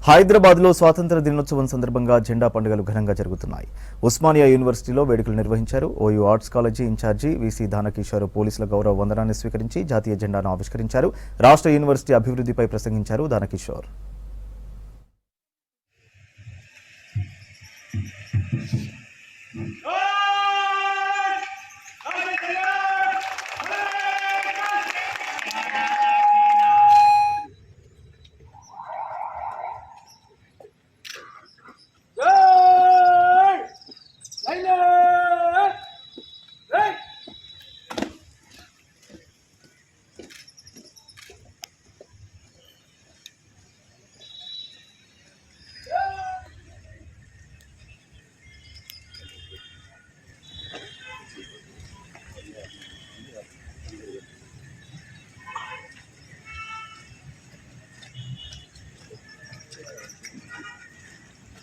హైదరాబాద్లో స్వాతంత్ర దినోత్సవం సందర్భంగా జెండా పండుగలు ఘనంగా జరుగుతున్నాయి. ఉస్మానియా యూనివర్సిటీలో వేడుకలు నిర్వహించారు. OU arts college incharge VC Danakishore పోలీసుల గౌరవ వందనాన్ని స్వీకరించి జాతీయ జెండాను ఆవిష్కరించారు. రాష్ట్ర యూనివర్సిటీ అభివృద్ధిపై ప్రసంగించారు దానకిషోర్.